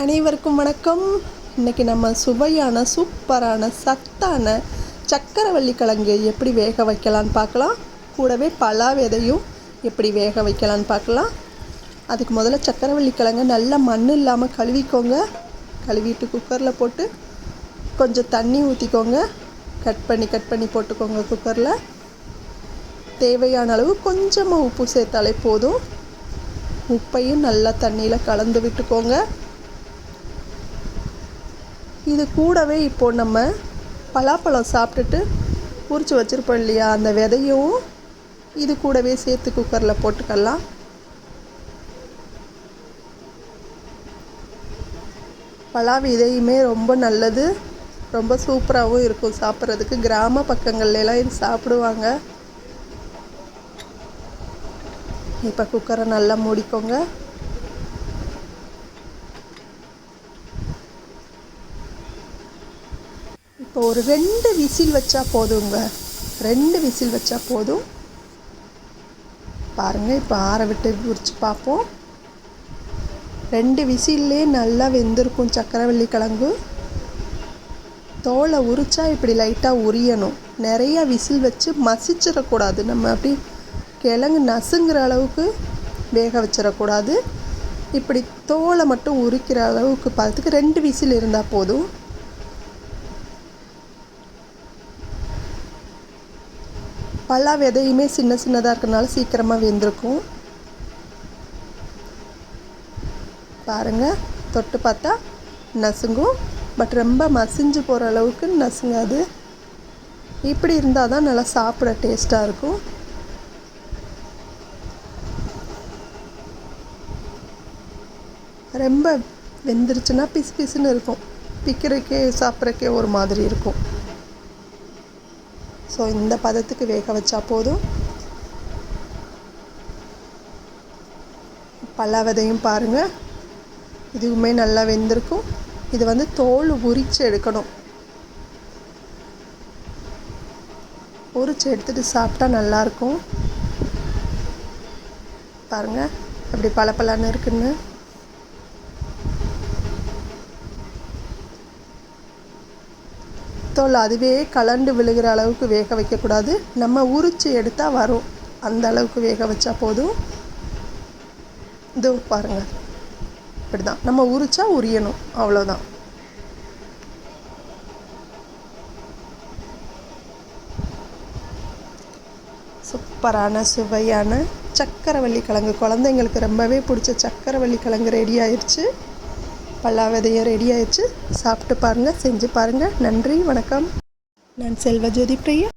அனைவருக்கும் வணக்கம். இன்றைக்கி நம்ம சுவையான சூப்பரான சத்தான சக்கரவள்ளி கிழங்கு எப்படி வேக வைக்கலான்னு பார்க்கலாம். கூடவே பலா விதையும் எப்படி வேக வைக்கலான்னு பார்க்கலாம். அதுக்கு முதல்ல சக்கரவள்ளி கிழங்கு நல்லா மண் இல்லாமல் கழுவிக்கோங்க. கழுவிட்டு குக்கரில் போட்டு கொஞ்சம் தண்ணி ஊற்றிக்கோங்க. கட் பண்ணி போட்டுக்கோங்க. குக்கரில் தேவையான அளவு கொஞ்சமாக உப்பு சேர்த்தாலே போதும். உப்பையும் நல்லா தண்ணியில் கலந்து விட்டுக்கோங்க. இது கூடவே இப்போது நம்ம பலாப்பழம் சாப்பிட்டுட்டு உரித்து வச்சுருப்போம் இல்லையா, அந்த விதையும் இது கூடவே சேர்த்து குக்கரில் போட்டுக்கலாம். பலா விதையுமே ரொம்ப நல்லது, ரொம்ப சூப்பராகவும் இருக்கும் சாப்பிட்றதுக்கு. கிராம பக்கங்கள்லாம் இது சாப்பிடுவாங்க. இப்போ குக்கரை நல்லா மூடிக்கோங்க. இப்போ ஒரு 2 விசில் வச்சா போதுங்க. 2 விசில் வச்சா போதும். பாருங்கள், இப்போ ஆற விட்டு உரித்து பார்ப்போம். 2 விசில்லே நல்லா வெந்திருக்கும் சக்கரவள்ளி கிழங்கு. தோலை உரிச்சா இப்படி லைட்டாக உரியணும். நிறையா விசில் வச்சு மசிச்சிடக்கூடாது. நம்ம அப்படி கிழங்கு நசுங்கிற அளவுக்கு வேக வச்சிடக்கூடாது. இப்படி தோலை மட்டும் உரிக்கிற அளவுக்கு பார்த்துக்கு 2 விசில் இருந்தால் போதும். பலா விதையுமே சின்னதாக இருக்கிறனால சீக்கிரமாக வெந்திருக்கும். பாருங்கள், தொட்டு பார்த்தா நசுங்கும். பட் ரொம்ப மசிஞ்சு போகிற அளவுக்கு நசுங்காது. இப்படி இருந்தால் தான் நல்லா சாப்பிட டேஸ்ட்டாக இருக்கும். ரொம்ப வெந்துருச்சுன்னா பிசு பிசுன்னு இருக்கும். பிக்கிறக்கே சாப்பிட்றக்கே ஒரு மாதிரி இருக்கும். ஸோ இந்த பதத்துக்கு வேக வச்சா போதும். பலா விதையும் பாருங்கள், இதுவுமே நல்லா வெந்திருக்கும். இது தோல் உரித்து எடுக்கணும். உரித்து எடுத்துகிட்டு சாப்பிட்டா நல்லாயிருக்கும். பாருங்கள் அப்படி பலன்னு இருக்குன்னு. தோல் அதுவே கலண்டு விழுகிற அளவுக்கு வேக வைக்கக்கூடாது. நம்ம உரித்து எடுத்தால் வரும், அந்த அளவுக்கு வேக வச்சா போதும். இது பாருங்கள், இப்படி தான் நம்ம உரித்தா உரியணும், அவ்வளோதான். சூப்பரான சுவையான சக்கரவள்ளி கிழங்கு, குழந்தைங்களுக்கு ரொம்பவே பிடிச்ச சக்கரவள்ளி கிழங்கு ரெடி ஆயிடுச்சு. பலா விதையும் ரெடி ஆயிடுச்சு. சாப்பிட்டு பாருங்கள், செஞ்சு பாருங்கள். நன்றி, வணக்கம். நான் செல்வஜோதி பிரியா.